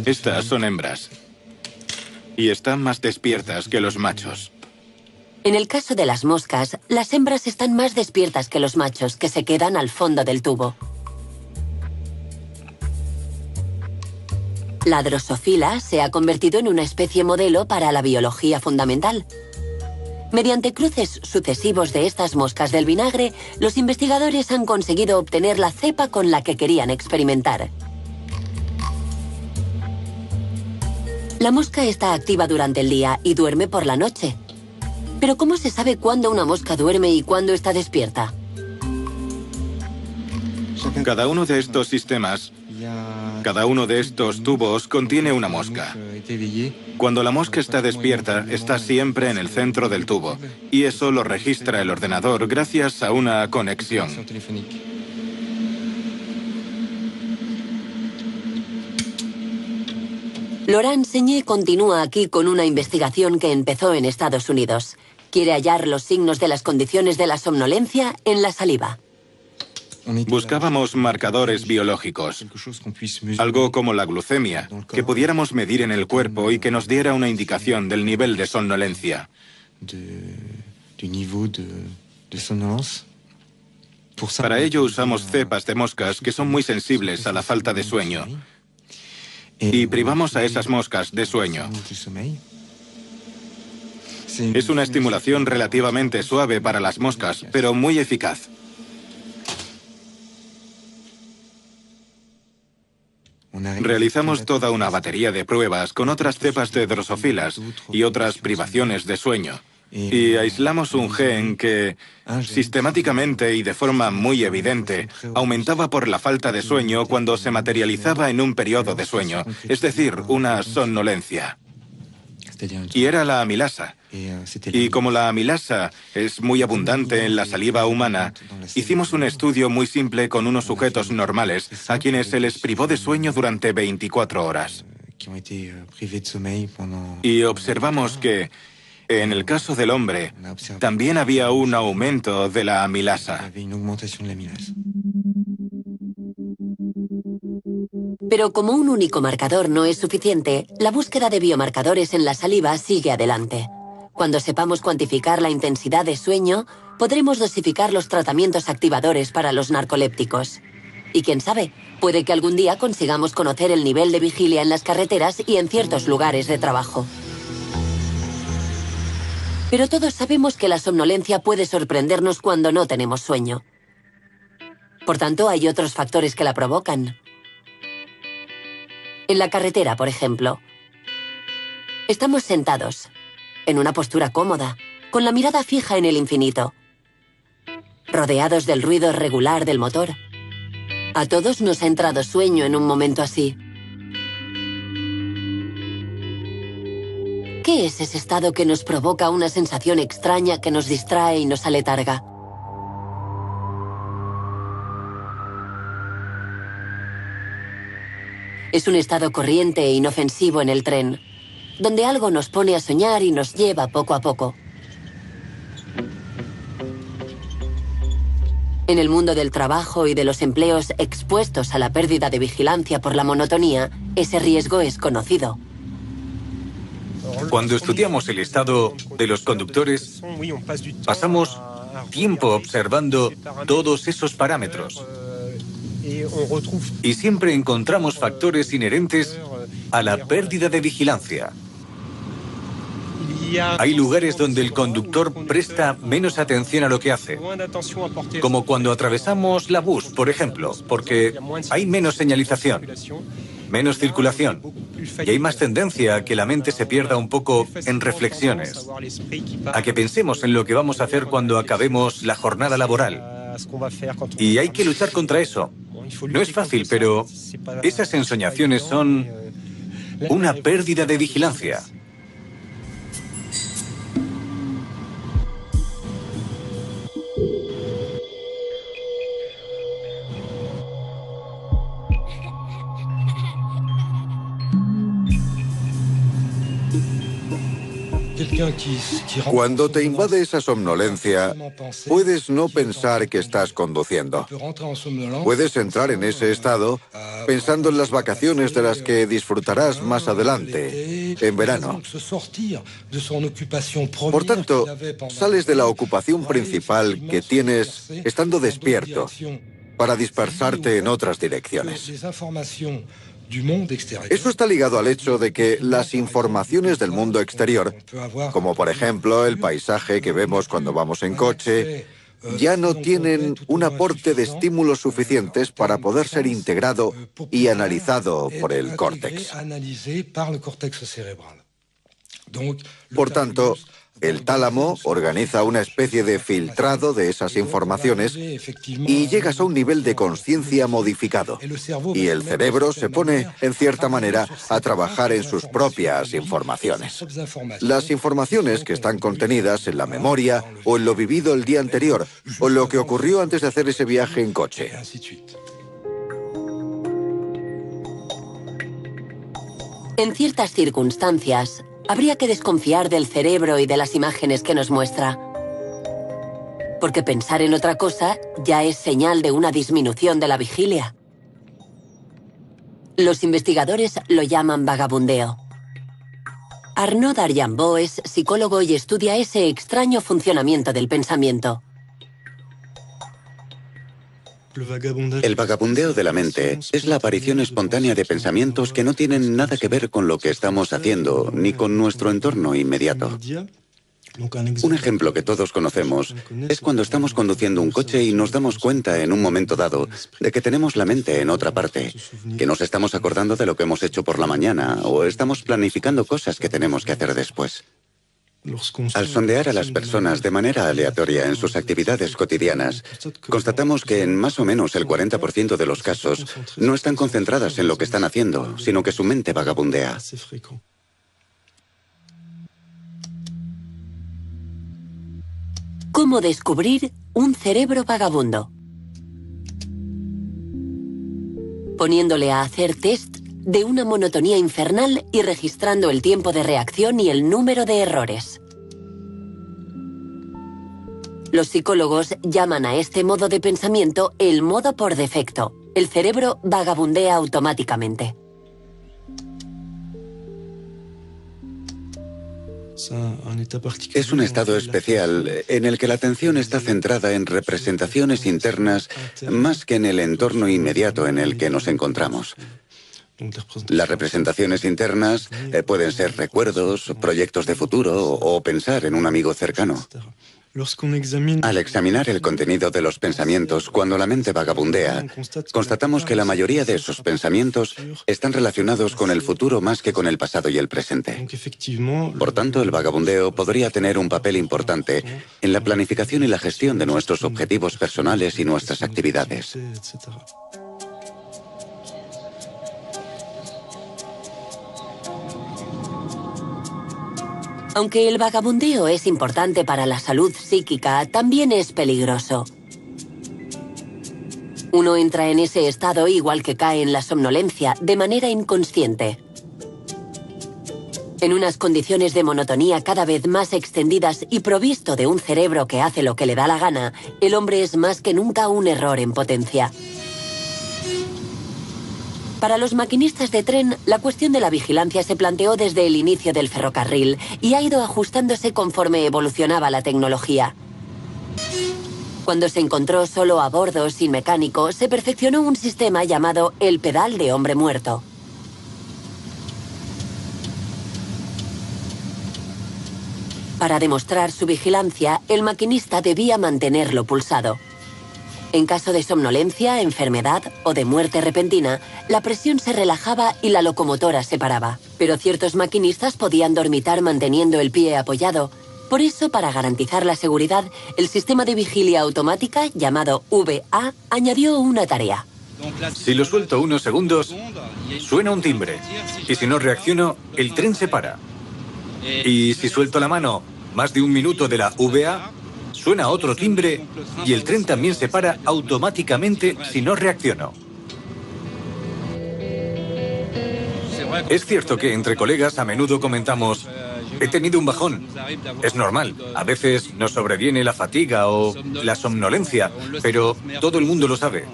Estas son hembras. Y están más despiertas que los machos. En el caso de las moscas, las hembras están más despiertas que los machos, que se quedan al fondo del tubo. La Drosophila se ha convertido en una especie modelo para la biología fundamental. Mediante cruces sucesivos de estas moscas del vinagre, los investigadores han conseguido obtener la cepa con la que querían experimentar. La mosca está activa durante el día y duerme por la noche. Pero ¿cómo se sabe cuándo una mosca duerme y cuándo está despierta? Cada uno de estos sistemas, cada uno de estos tubos contiene una mosca. Cuando la mosca está despierta, está siempre en el centro del tubo. Y eso lo registra el ordenador gracias a una conexión. Laurent Seigné continúa aquí con una investigación que empezó en Estados Unidos. Quiere hallar los signos de las condiciones de la somnolencia en la saliva. Buscábamos marcadores biológicos, algo como la glucemia, que pudiéramos medir en el cuerpo y que nos diera una indicación del nivel de somnolencia. Para ello usamos cepas de moscas que son muy sensibles a la falta de sueño. Y privamos a esas moscas de sueño. Es una estimulación relativamente suave para las moscas, pero muy eficaz. Realizamos toda una batería de pruebas con otras cepas de drosofilas y otras privaciones de sueño. Y aislamos un gen que, sistemáticamente y de forma muy evidente, aumentaba por la falta de sueño cuando se materializaba en un periodo de sueño, es decir, una somnolencia. Y era la amilasa. Y como la amilasa es muy abundante en la saliva humana, hicimos un estudio muy simple con unos sujetos normales a quienes se les privó de sueño durante 24 horas. Y observamos que, en el caso del hombre, también había un aumento de la amilasa. Pero como un único marcador no es suficiente, la búsqueda de biomarcadores en la saliva sigue adelante. Cuando sepamos cuantificar la intensidad de sueño, podremos dosificar los tratamientos activadores para los narcolépticos. Y quién sabe, puede que algún día consigamos conocer el nivel de vigilia en las carreteras y en ciertos lugares de trabajo. Pero todos sabemos que la somnolencia puede sorprendernos cuando no tenemos sueño. Por tanto, hay otros factores que la provocan. En la carretera, por ejemplo. Estamos sentados, en una postura cómoda, con la mirada fija en el infinito, rodeados del ruido regular del motor. A todos nos ha entrado sueño en un momento así. ¿Qué es ese estado que nos provoca una sensación extraña que nos distrae y nos aletarga? Es un estado corriente e inofensivo en el tren, donde algo nos pone a soñar y nos lleva poco a poco. En el mundo del trabajo y de los empleos expuestos a la pérdida de vigilancia por la monotonía, ese riesgo es conocido. Cuando estudiamos el estado de los conductores, pasamos tiempo observando todos esos parámetros. Y siempre encontramos factores inherentes a la pérdida de vigilancia. Hay lugares donde el conductor presta menos atención a lo que hace, como cuando atravesamos la bus, por ejemplo, porque hay menos señalización, menos circulación, y hay más tendencia a que la mente se pierda un poco en reflexiones, a que pensemos en lo que vamos a hacer cuando acabemos la jornada laboral. Y hay que luchar contra eso. No es fácil, pero esas ensoñaciones son una pérdida de vigilancia. Cuando te invade esa somnolencia, puedes no pensar que estás conduciendo. Puedes entrar en ese estado pensando en las vacaciones de las que disfrutarás más adelante, en verano. Por tanto, sales de la ocupación principal que tienes estando despierto para dispersarte en otras direcciones. Eso está ligado al hecho de que las informaciones del mundo exterior, como por ejemplo el paisaje que vemos cuando vamos en coche, ya no tienen un aporte de estímulos suficientes para poder ser integrado y analizado por el córtex. Por tanto, el tálamo organiza una especie de filtrado de esas informaciones y llegas a un nivel de conciencia modificado. Y el cerebro se pone, en cierta manera, a trabajar en sus propias informaciones. Las informaciones que están contenidas en la memoria o en lo vivido el día anterior o en lo que ocurrió antes de hacer ese viaje en coche. En ciertas circunstancias, habría que desconfiar del cerebro y de las imágenes que nos muestra. Porque pensar en otra cosa ya es señal de una disminución de la vigilia. Los investigadores lo llaman vagabundeo. Arnaud Darjambot es psicólogo y estudia ese extraño funcionamiento del pensamiento. El vagabundeo de la mente es la aparición espontánea de pensamientos que no tienen nada que ver con lo que estamos haciendo, ni con nuestro entorno inmediato. Un ejemplo que todos conocemos es cuando estamos conduciendo un coche y nos damos cuenta en un momento dado de que tenemos la mente en otra parte, que nos estamos acordando de lo que hemos hecho por la mañana o estamos planificando cosas que tenemos que hacer después. Al sondear a las personas de manera aleatoria en sus actividades cotidianas, constatamos que en más o menos el 40% de los casos no están concentradas en lo que están haciendo, sino que su mente vagabundea. ¿Cómo descubrir un cerebro vagabundo? Poniéndole a hacer test de una monotonía infernal y registrando el tiempo de reacción y el número de errores. Los psicólogos llaman a este modo de pensamiento el modo por defecto. El cerebro vagabundea automáticamente. Es un estado especial en el que la atención está centrada en representaciones internas más que en el entorno inmediato en el que nos encontramos. Las representaciones internas pueden ser recuerdos, proyectos de futuro o pensar en un amigo cercano. Al examinar el contenido de los pensamientos cuando la mente vagabundea, constatamos que la mayoría de esos pensamientos están relacionados con el futuro más que con el pasado y el presente. Por tanto, el vagabundeo podría tener un papel importante en la planificación y la gestión de nuestros objetivos personales y nuestras actividades. Aunque el vagabundeo es importante para la salud psíquica, también es peligroso. Uno entra en ese estado igual que cae en la somnolencia, de manera inconsciente. En unas condiciones de monotonía cada vez más extendidas y provisto de un cerebro que hace lo que le da la gana, el hombre es más que nunca un error en potencia. Para los maquinistas de tren, la cuestión de la vigilancia se planteó desde el inicio del ferrocarril y ha ido ajustándose conforme evolucionaba la tecnología. Cuando se encontró solo a bordo, sin mecánico, se perfeccionó un sistema llamado el pedal de hombre muerto. Para demostrar su vigilancia, el maquinista debía mantenerlo pulsado. En caso de somnolencia, enfermedad o de muerte repentina, la presión se relajaba y la locomotora se paraba. Pero ciertos maquinistas podían dormitar manteniendo el pie apoyado. Por eso, para garantizar la seguridad, el sistema de vigilia automática, llamado VA, añadió una tarea. Si lo suelto unos segundos, suena un timbre. Y si no reacciono, el tren se para. Y si suelto la mano más de un minuto de la VA, suena otro timbre y el tren también se para automáticamente si no reacciono. Es cierto que entre colegas a menudo comentamos: he tenido un bajón. Es normal. A veces nos sobreviene la fatiga o la somnolencia, pero todo el mundo lo sabe.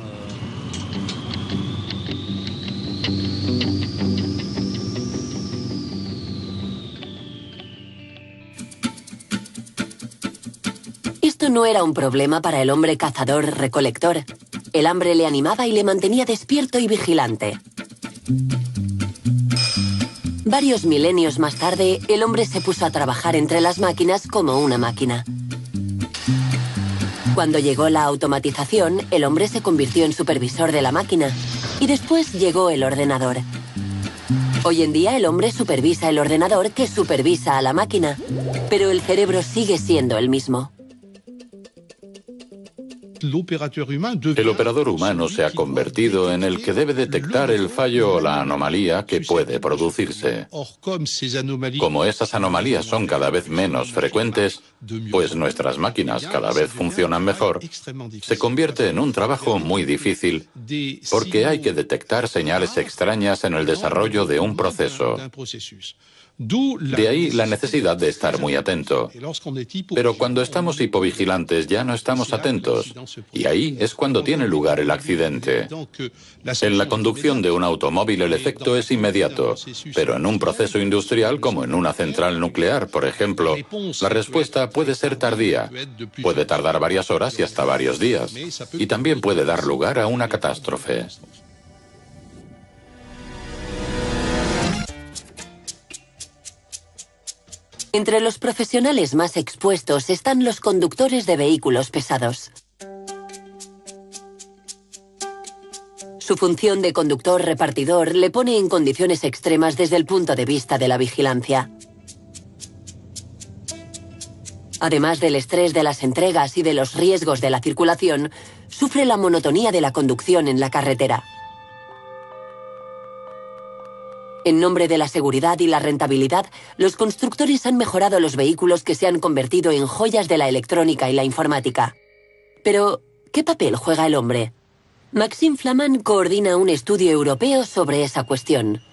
Esto no era un problema para el hombre cazador-recolector. El hambre le animaba y le mantenía despierto y vigilante. Varios milenios más tarde, el hombre se puso a trabajar entre las máquinas como una máquina. Cuando llegó la automatización, el hombre se convirtió en supervisor de la máquina. Y después llegó el ordenador. Hoy en día el hombre supervisa el ordenador que supervisa a la máquina. Pero el cerebro sigue siendo el mismo. El operador humano se ha convertido en el que debe detectar el fallo o la anomalía que puede producirse. Como esas anomalías son cada vez menos frecuentes, pues nuestras máquinas cada vez funcionan mejor, se convierte en un trabajo muy difícil porque hay que detectar señales extrañas en el desarrollo de un proceso. De ahí la necesidad de estar muy atento. Pero cuando estamos hipovigilantes ya no estamos atentos, y ahí es cuando tiene lugar el accidente. En la conducción de un automóvil el efecto es inmediato, pero en un proceso industrial como en una central nuclear, por ejemplo, la respuesta puede ser tardía. Puede tardar varias horas y hasta varios días, y también puede dar lugar a una catástrofe. Entre los profesionales más expuestos están los conductores de vehículos pesados. Su función de conductor-repartidor le pone en condiciones extremas desde el punto de vista de la vigilancia. Además del estrés de las entregas y de los riesgos de la circulación, sufre la monotonía de la conducción en la carretera. En nombre de la seguridad y la rentabilidad, los constructores han mejorado los vehículos que se han convertido en joyas de la electrónica y la informática. Pero, ¿qué papel juega el hombre? Maxime Flamand coordina un estudio europeo sobre esa cuestión.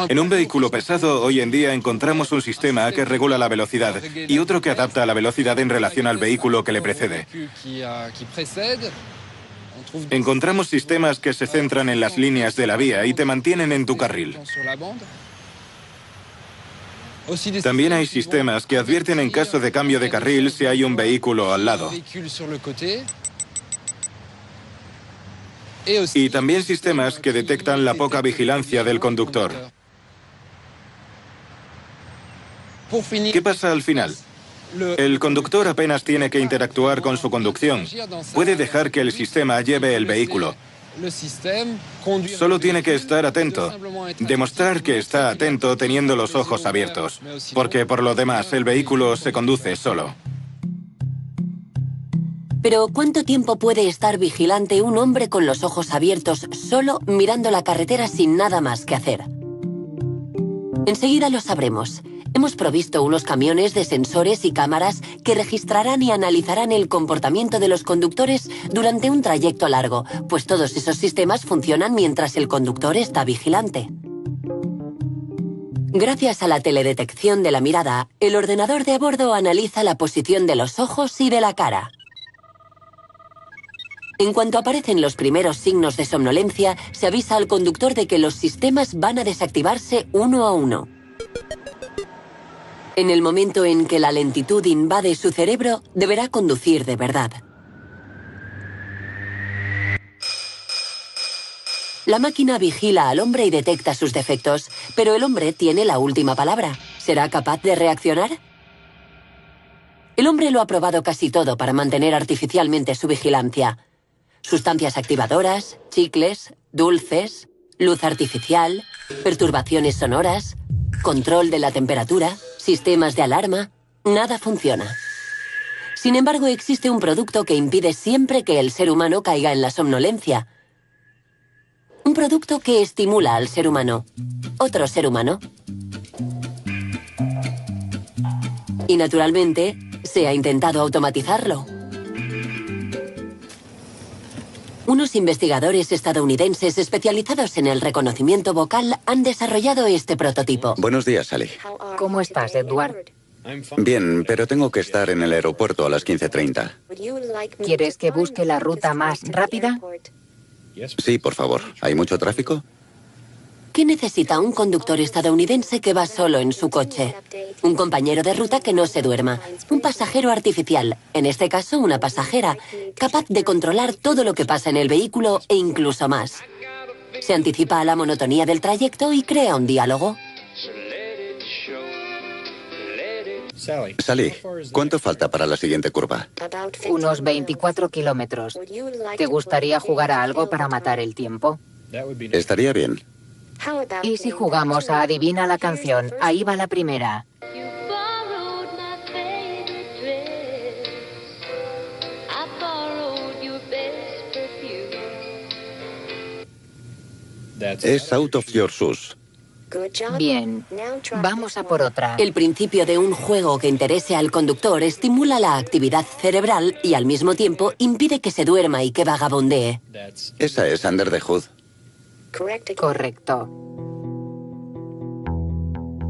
En un vehículo pesado, hoy en día encontramos un sistema que regula la velocidad y otro que adapta la velocidad en relación al vehículo que le precede. Encontramos sistemas que se centran en las líneas de la vía y te mantienen en tu carril. También hay sistemas que advierten en caso de cambio de carril si hay un vehículo al lado. Y también sistemas que detectan la poca vigilancia del conductor. ¿Qué pasa al final? El conductor apenas tiene que interactuar con su conducción. Puede dejar que el sistema lleve el vehículo. Solo tiene que estar atento. Demostrar que está atento teniendo los ojos abiertos. Porque por lo demás el vehículo se conduce solo. Pero ¿cuánto tiempo puede estar vigilante un hombre con los ojos abiertos solo mirando la carretera sin nada más que hacer? Enseguida lo sabremos. Hemos provisto unos camiones de sensores y cámaras que registrarán y analizarán el comportamiento de los conductores durante un trayecto largo, pues todos esos sistemas funcionan mientras el conductor está vigilante. Gracias a la teledetección de la mirada, el ordenador de a bordo analiza la posición de los ojos y de la cara. En cuanto aparecen los primeros signos de somnolencia, se avisa al conductor de que los sistemas van a desactivarse uno a uno. En el momento en que la lentitud invade su cerebro, deberá conducir de verdad. La máquina vigila al hombre y detecta sus defectos, pero el hombre tiene la última palabra. ¿Será capaz de reaccionar? El hombre lo ha probado casi todo para mantener artificialmente su vigilancia. Sustancias activadoras, chicles, dulces, luz artificial, perturbaciones sonoras, control de la temperatura, sistemas de alarma. Nada funciona. Sin embargo, existe un producto que impide siempre que el ser humano caiga en la somnolencia. Un producto que estimula al ser humano. Otro ser humano. Y naturalmente, se ha intentado automatizarlo. Unos investigadores estadounidenses especializados en el reconocimiento vocal han desarrollado este prototipo. Buenos días, Sally. ¿Cómo estás, Edward? Bien, pero tengo que estar en el aeropuerto a las 15:30. ¿Quieres que busque la ruta más rápida? Sí, por favor. ¿Hay mucho tráfico? ¿Qué necesita un conductor estadounidense que va solo en su coche? Un compañero de ruta que no se duerma. Un pasajero artificial, en este caso una pasajera, capaz de controlar todo lo que pasa en el vehículo e incluso más. Se anticipa a la monotonía del trayecto y crea un diálogo. Sally, ¿cuánto falta para la siguiente curva? Unos 24 kilómetros. ¿Te gustaría jugar a algo para matar el tiempo? Estaría bien. ¿Y si jugamos a Adivina la canción? Ahí va la primera. Es Out of Your Shoes. Bien, vamos a por otra. El principio de un juego que interese al conductor estimula la actividad cerebral y al mismo tiempo impide que se duerma y que vagabundee. Esa es Under the Hood. Correcto.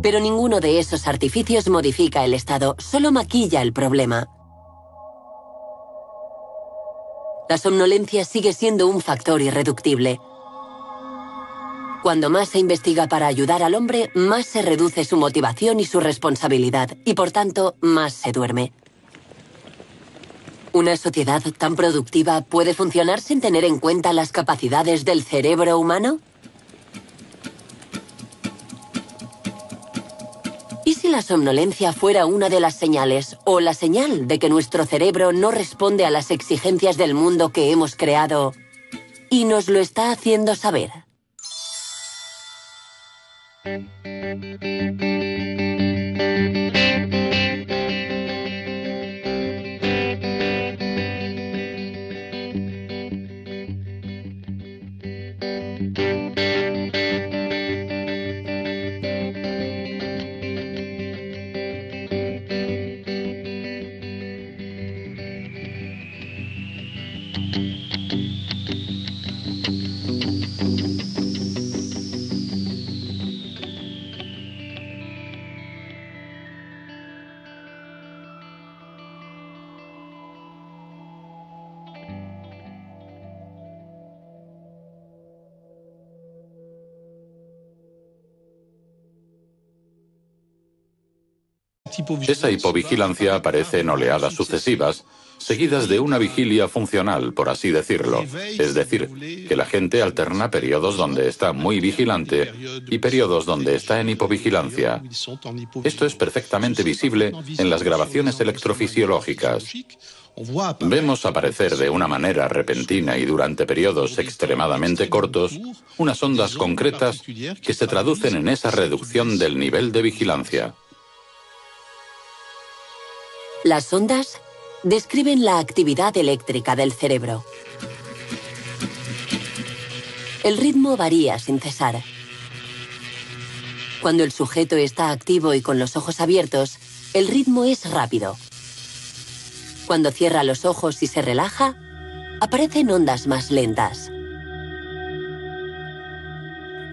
Pero ninguno de esos artificios modifica el estado, solo maquilla el problema. La somnolencia sigue siendo un factor irreductible. Cuando más se investiga para ayudar al hombre, más se reduce su motivación y su responsabilidad, y por tanto, más se duerme. ¿Una sociedad tan productiva puede funcionar sin tener en cuenta las capacidades del cerebro humano? ¿Y si la somnolencia fuera una de las señales, o la señal de que nuestro cerebro no responde a las exigencias del mundo que hemos creado y nos lo está haciendo saber? Esa hipovigilancia aparece en oleadas sucesivas, seguidas de una vigilia funcional, por así decirlo. Es decir, que la gente alterna periodos donde está muy vigilante y periodos donde está en hipovigilancia. Esto es perfectamente visible en las grabaciones electrofisiológicas. Vemos aparecer de una manera repentina y durante periodos extremadamente cortos unas ondas concretas que se traducen en esa reducción del nivel de vigilancia. Las ondas describen la actividad eléctrica del cerebro. El ritmo varía sin cesar. Cuando el sujeto está activo y con los ojos abiertos, el ritmo es rápido. Cuando cierra los ojos y se relaja, aparecen ondas más lentas.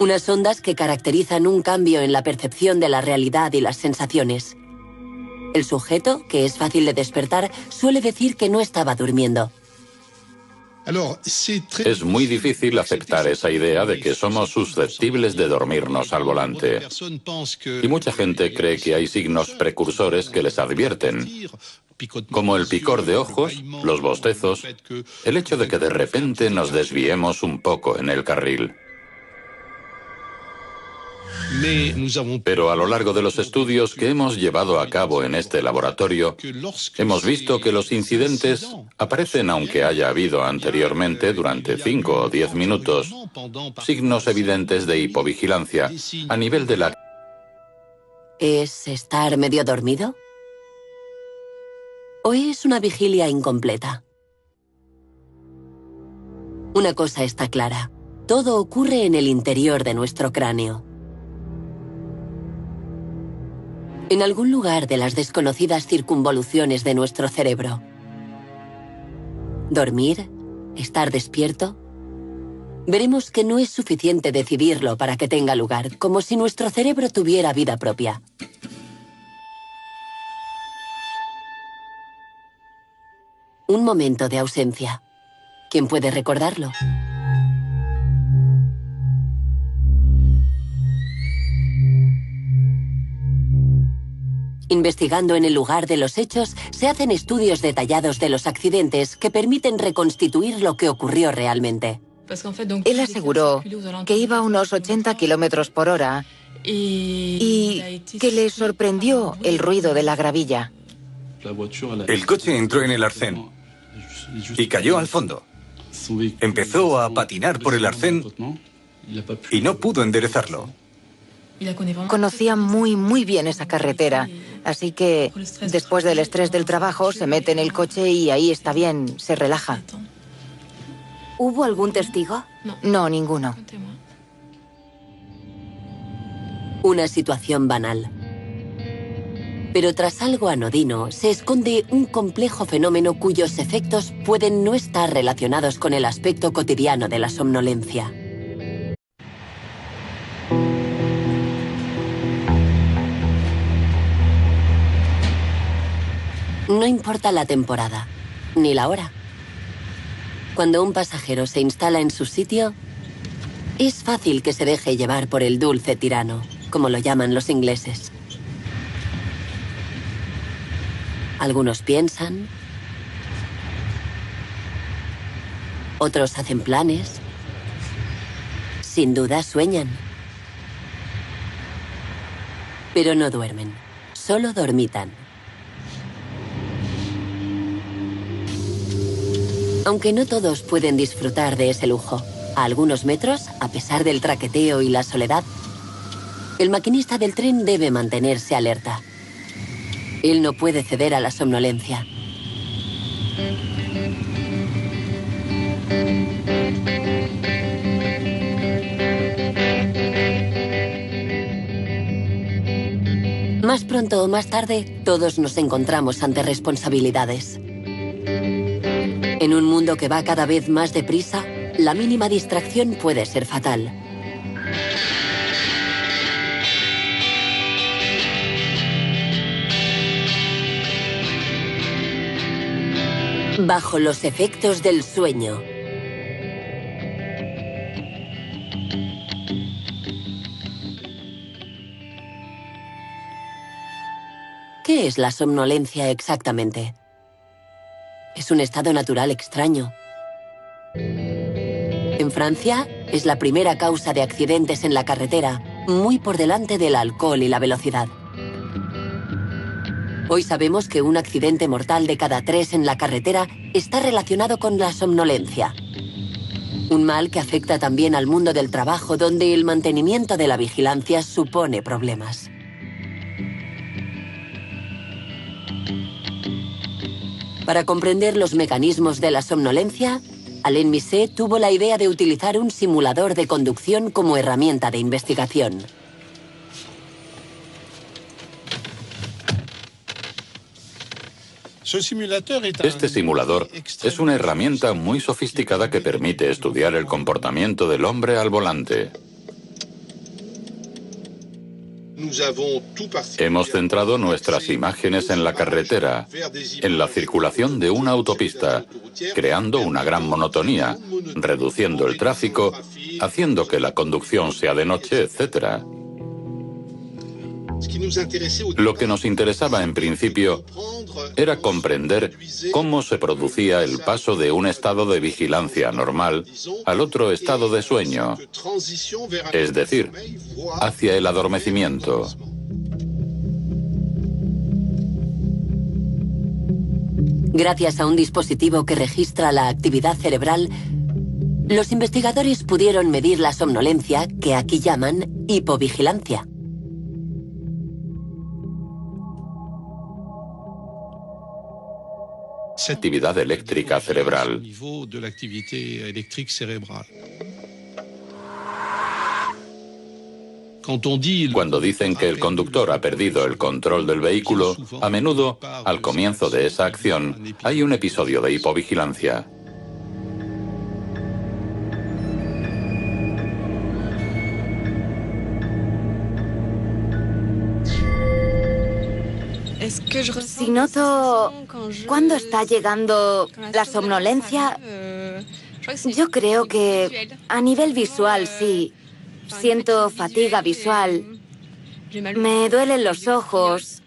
Unas ondas que caracterizan un cambio en la percepción de la realidad y las sensaciones. El sujeto, que es fácil de despertar, suele decir que no estaba durmiendo. Es muy difícil aceptar esa idea de que somos susceptibles de dormirnos al volante. Y mucha gente cree que hay signos precursores que les advierten, como el picor de ojos, los bostezos, el hecho de que de repente nos desviemos un poco en el carril. Pero a lo largo de los estudios que hemos llevado a cabo en este laboratorio, hemos visto que los incidentes aparecen aunque haya habido anteriormente, durante 5 o 10 minutos, signos evidentes de hipovigilancia a nivel de la... ¿Es estar medio dormido? ¿O es una vigilia incompleta? Una cosa está clara. Todo ocurre en el interior de nuestro cráneo. En algún lugar de las desconocidas circunvoluciones de nuestro cerebro. ¿Dormir? ¿Estar despierto? Veremos que no es suficiente decidirlo para que tenga lugar, como si nuestro cerebro tuviera vida propia. Un momento de ausencia. ¿Quién puede recordarlo? Investigando en el lugar de los hechos, se hacen estudios detallados de los accidentes que permiten reconstituir lo que ocurrió realmente. Él aseguró que iba a unos 80 kilómetros por hora y que le sorprendió el ruido de la gravilla. El coche entró en el arcén y cayó al fondo. Empezó a patinar por el arcén y no pudo enderezarlo. Conocía muy bien esa carretera, así que después del estrés del trabajo se mete en el coche y ahí está bien, se relaja. ¿Hubo algún testigo? No, ninguno. Una situación banal. Pero tras algo anodino se esconde un complejo fenómeno cuyos efectos pueden no estar relacionados con el aspecto cotidiano de la somnolencia. No importa la temporada, ni la hora. Cuando un pasajero se instala en su sitio, es fácil que se deje llevar por el dulce tirano, como lo llaman los ingleses. Algunos piensan, otros hacen planes, sin duda sueñan. Pero no duermen, solo dormitan. Aunque no todos pueden disfrutar de ese lujo, a algunos metros, a pesar del traqueteo y la soledad, el maquinista del tren debe mantenerse alerta. Él no puede ceder a la somnolencia. Más pronto o más tarde, todos nos encontramos ante responsabilidades. En un mundo que va cada vez más deprisa, la mínima distracción puede ser fatal. Bajo los efectos del sueño. ¿Qué es la somnolencia exactamente? Es un estado natural extraño. En Francia, es la primera causa de accidentes en la carretera, muy por delante del alcohol y la velocidad. Hoy sabemos que un accidente mortal de cada 3 en la carretera está relacionado con la somnolencia. Un mal que afecta también al mundo del trabajo, donde el mantenimiento de la vigilancia supone problemas. Para comprender los mecanismos de la somnolencia, Alain Misset tuvo la idea de utilizar un simulador de conducción como herramienta de investigación. Este simulador es una herramienta muy sofisticada que permite estudiar el comportamiento del hombre al volante. Hemos centrado nuestras imágenes en la carretera, en la circulación de una autopista, creando una gran monotonía, reduciendo el tráfico, haciendo que la conducción sea de noche, etc. Lo que nos interesaba en principio era comprender cómo se producía el paso de un estado de vigilancia normal al otro estado de sueño, es decir, hacia el adormecimiento. Gracias a un dispositivo que registra la actividad cerebral, los investigadores pudieron medir la somnolencia, que aquí llaman hipovigilancia. Actividad eléctrica cerebral. Cuando dicen que el conductor ha perdido el control del vehículo, a menudo, al comienzo de esa acción, hay un episodio de hipovigilancia. Si noto cuándo está llegando la somnolencia, yo creo que a nivel visual sí. Siento fatiga visual, me duelen los ojos,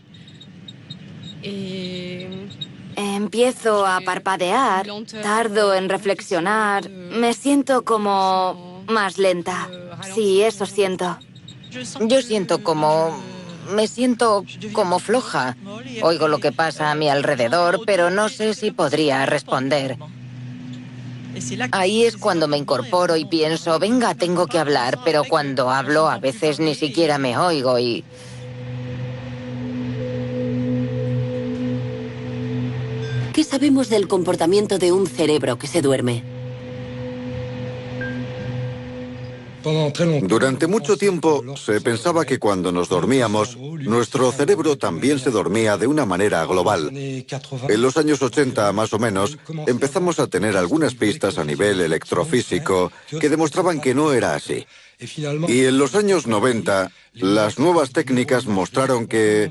empiezo a parpadear, tardo en reflexionar, me siento como más lenta. Sí, eso siento. Yo siento como... me siento como floja. Oigo lo que pasa a mi alrededor, pero no sé si podría responder. Ahí es cuando me incorporo y pienso, venga, tengo que hablar, pero cuando hablo a veces ni siquiera me oigo y... ¿Qué sabemos del comportamiento de un cerebro que se duerme? Durante mucho tiempo se pensaba que cuando nos dormíamos, nuestro cerebro también se dormía de una manera global. En los años 80, más o menos, empezamos a tener algunas pistas a nivel electrofísico que demostraban que no era así. Y en los años 90, las nuevas técnicas mostraron que